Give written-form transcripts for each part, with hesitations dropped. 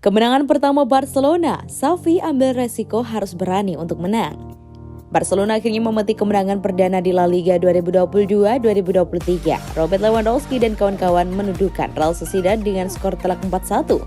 Kemenangan pertama Barcelona, Xavi ambil resiko harus berani untuk menang. Barcelona akhirnya memetik kemenangan perdana di La Liga 2022-2023. Robert Lewandowski dan kawan-kawan menuduhkan Real Sociedad dengan skor telak 4-1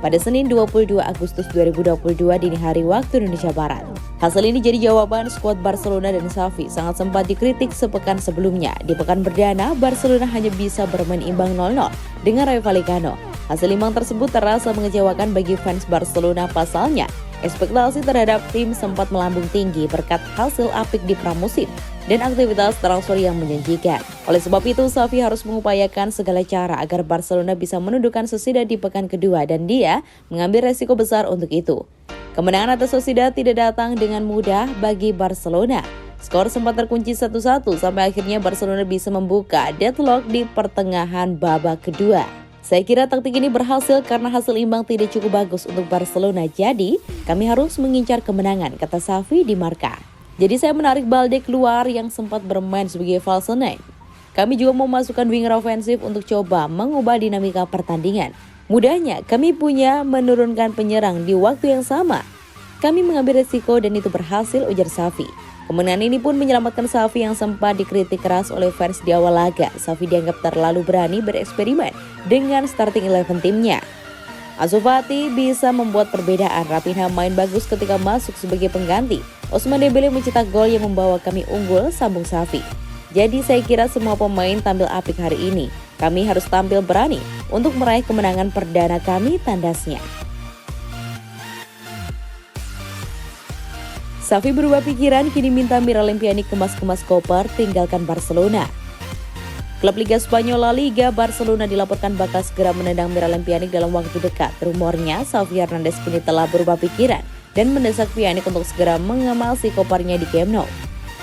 pada Senin 22 Agustus 2022 dini hari waktu Indonesia Barat. Hasil ini jadi jawaban skuad Barcelona dan Xavi sangat sempat dikritik sepekan sebelumnya. Di pekan perdana, Barcelona hanya bisa bermain imbang 0-0 dengan Rayo Vallecano. Hasil imbang tersebut terasa mengecewakan bagi fans Barcelona. Pasalnya, ekspektasi terhadap tim sempat melambung tinggi berkat hasil apik di pramusim dan aktivitas transfer yang menjanjikan. Oleh sebab itu, Xavi harus mengupayakan segala cara agar Barcelona bisa menundukkan Sociedad di pekan kedua dan dia mengambil resiko besar untuk itu. Kemenangan atas Sociedad tidak datang dengan mudah bagi Barcelona. Skor sempat terkunci 1-1 sampai akhirnya Barcelona bisa membuka deadlock di pertengahan babak kedua. Saya kira taktik ini berhasil karena hasil imbang tidak cukup bagus untuk Barcelona. Jadi, kami harus mengincar kemenangan, kata Xavi di Marca. Jadi saya menarik Balde keluar yang sempat bermain sebagai false nine. Kami juga memasukkan winger ofensif untuk coba mengubah dinamika pertandingan. Mudahnya, kami punya menurunkan penyerang di waktu yang sama. Kami mengambil resiko dan itu berhasil, ujar Xavi. Kemenangan ini pun menyelamatkan Xavi yang sempat dikritik keras oleh fans di awal laga. Xavi dianggap terlalu berani bereksperimen dengan starting 11 timnya. Ansu Fati bisa membuat perbedaan. Raphinha main bagus ketika masuk sebagai pengganti. Ousmane Dembele mencetak gol yang membawa kami unggul, sambung Xavi. Jadi saya kira semua pemain tampil apik hari ini. Kami harus tampil berani untuk meraih kemenangan perdana kami, tandasnya. Xavi berubah pikiran, kini minta Miralem Pjanic kemas-kemas koper tinggalkan Barcelona. Klub Liga Spanyol La Liga, Barcelona dilaporkan bakal segera menendang Miralem Pjanic dalam waktu dekat. Rumornya, Xavi Hernandez kini telah berubah pikiran dan mendesak Pjanic untuk segera mengemas si kopernya di Camp Nou.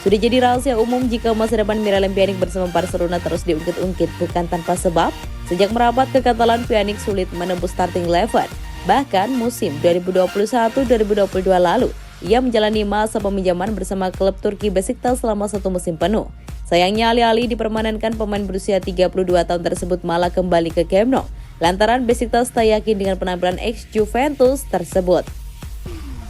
Sudah jadi rahasia umum jika masa depan Miralem Pjanic bersama Barcelona terus diungkit-ungkit bukan tanpa sebab. Sejak merapat ke Katalan, Pjanic sulit menembus starting 11. Bahkan musim 2021-2022 lalu, ia menjalani masa peminjaman bersama klub Turki Besiktas selama 1 musim penuh. Sayangnya alih-alih dipermanenkan, pemain berusia 32 tahun tersebut malah kembali ke Camp Nou lantaran Besiktas tak yakin dengan penampilan ex-Juventus tersebut.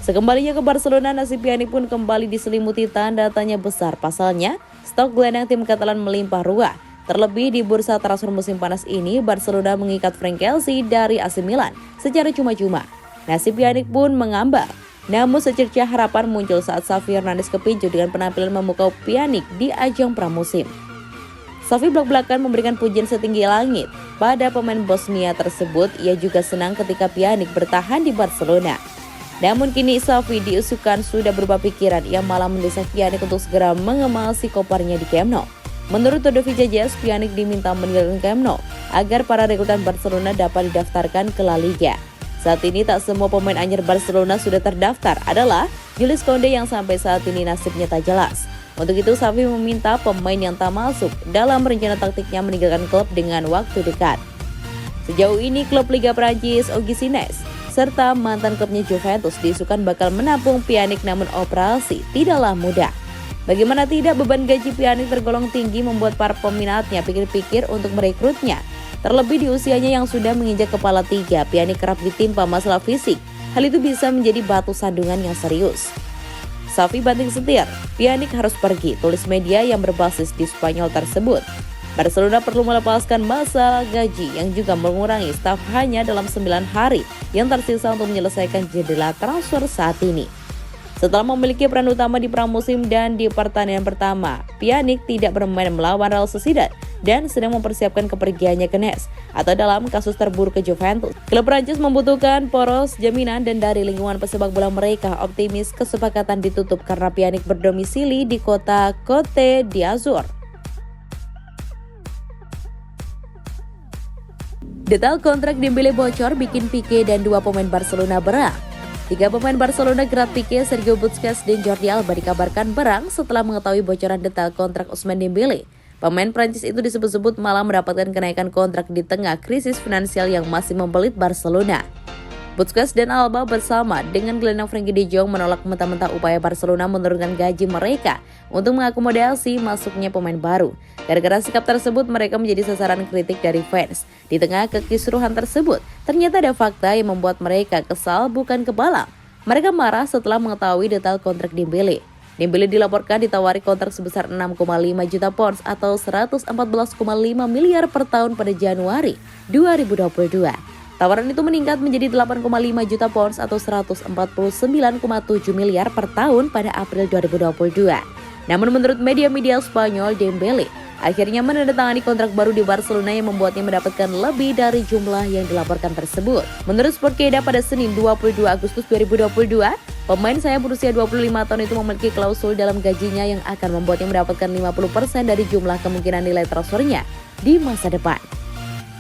Sekembalinya ke Barcelona, nasib Pjanic pun kembali diselimuti tanda tanya besar. Pasalnya, stok gelandang tim Katalan melimpah ruah. Terlebih di bursa transfer musim panas ini, Barcelona mengikat Frank Kelsey dari AC Milan secara cuma-cuma. Nasib Pjanic pun mengambang. Namun secerca harapan muncul saat Xavi Hernandez kepincut dengan penampilan memukau Pjanic di ajang pramusim. Xavi belak-belakan memberikan pujian setinggi langit pada pemain Bosnia tersebut. Ia juga senang ketika Pjanic bertahan di Barcelona. Namun kini Xavi diusukan sudah berubah pikiran. Ia malah mendesak Pjanic untuk segera mengemas si kopernya di Camp Nou. Menurut Todovica Jazz, Pjanic diminta meninggalkan Camp Nou agar para rekrutan Barcelona dapat didaftarkan ke La Liga. Saat ini tak semua pemain anyar Barcelona sudah terdaftar, adalah Jules Koundé yang sampai saat ini nasibnya tak jelas. Untuk itu Xavi meminta pemain yang tak masuk dalam rencana taktiknya meninggalkan klub dengan waktu dekat. Sejauh ini klub Liga Prancis Auxerre serta mantan klubnya Juventus diisukan bakal menampung Pjanic, namun operasi tidaklah mudah. Bagaimana tidak, beban gaji Pjanic tergolong tinggi membuat para peminatnya pikir-pikir untuk merekrutnya. Terlebih di usianya yang sudah menginjak kepala 3, Pjanic kerap ditimpa masalah fisik. Hal itu bisa menjadi batu sandungan yang serius. Xavi banting setir, Pjanic harus pergi, tulis media yang berbasis di Spanyol tersebut. Barcelona perlu melepaskan masalah gaji yang juga mengurangi staf hanya dalam 9 hari yang tersisa untuk menyelesaikan jendela transfer saat ini. Setelah memiliki peran utama di pramusim dan di pertandingan pertama, Pjanic tidak bermain melawan Real Sociedad dan sedang mempersiapkan kepergiannya ke Nice atau dalam kasus terburuk ke Juventus. Klub Prancis membutuhkan poros jaminan dan dari lingkungan pesepak bola mereka optimis kesepakatan ditutup karena Pjanic berdomisili di kota Côte d'Azur. Detail kontrak Dembele bocor bikin Pique dan 2 pemain Barcelona berang. 3 pemain Barcelona Gerard Pique, Sergio Busquets, dan Jordi Alba dikabarkan berang setelah mengetahui bocoran detail kontrak Ousmane Dembele. Pemain Prancis itu disebut-sebut malah mendapatkan kenaikan kontrak di tengah krisis finansial yang masih membelit Barcelona. Busquets dan Alba bersama dengan gelandang Frenkie de Jong menolak mentah-mentah upaya Barcelona menurunkan gaji mereka untuk mengakomodasi masuknya pemain baru. Gara-gara sikap tersebut, mereka menjadi sasaran kritik dari fans. Di tengah kekisruhan tersebut, ternyata ada fakta yang membuat mereka kesal bukan kepalang. Mereka marah setelah mengetahui detail kontrak Dembele. Dembele dilaporkan ditawari kontrak sebesar 6,5 juta pounds atau 114,5 miliar per tahun pada Januari 2022. Tawaran itu meningkat menjadi 8,5 juta pounds atau 149,7 miliar per tahun pada April 2022. Namun menurut media-media Spanyol, Dembele akhirnya menandatangani kontrak baru di Barcelona yang membuatnya mendapatkan lebih dari jumlah yang dilaporkan tersebut. Menurut Sportkeeda pada Senin 22 Agustus 2022, pemain sayap berusia 25 tahun itu memiliki klausul dalam gajinya yang akan membuatnya mendapatkan 50% dari jumlah kemungkinan nilai transfernya di masa depan.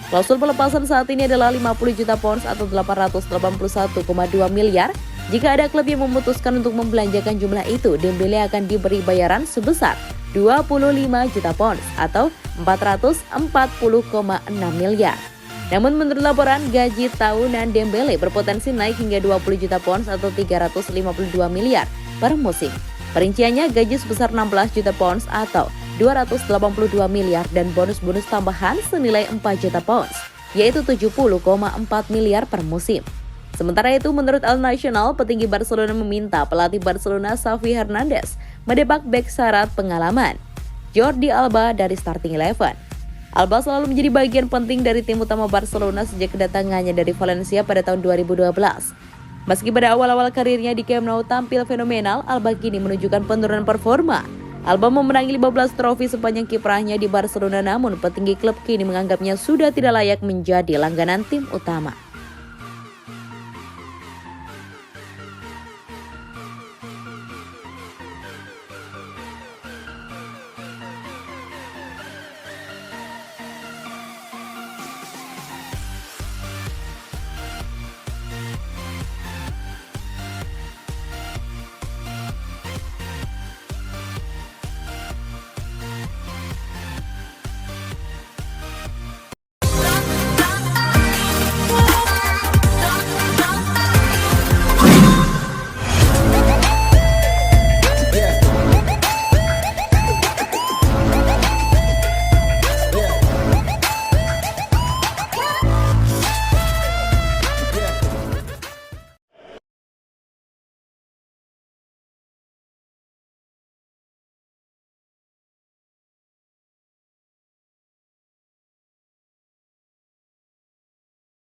Klausul pelepasan saat ini adalah 50 juta pounds atau 881,2 miliar. Jika ada klub yang memutuskan untuk membelanjakan jumlah itu, Dembele akan diberi bayaran sebesar 25 juta pounds atau 440,6 miliar. Namun menurut laporan, gaji tahunan Dembele berpotensi naik hingga 20 juta pounds atau 352 miliar per musim. Perinciannya, gaji sebesar 16 juta pounds atau 282 miliar dan bonus-bonus tambahan senilai 4 juta pounds, yaitu 70,4 miliar per musim. Sementara itu, menurut El Nacional, petinggi Barcelona meminta pelatih Barcelona Xavi Hernandez mendepak bek syarat pengalaman Jordi Alba dari starting 11. Alba selalu menjadi bagian penting dari tim utama Barcelona sejak kedatangannya dari Valencia pada tahun 2012. Meski pada awal-awal karirnya di Camp Nou tampil fenomenal, Alba kini menunjukkan penurunan performa. Alba memenangi 15 trofi sepanjang kiprahnya di Barcelona, namun petinggi klub kini menganggapnya sudah tidak layak menjadi langganan tim utama.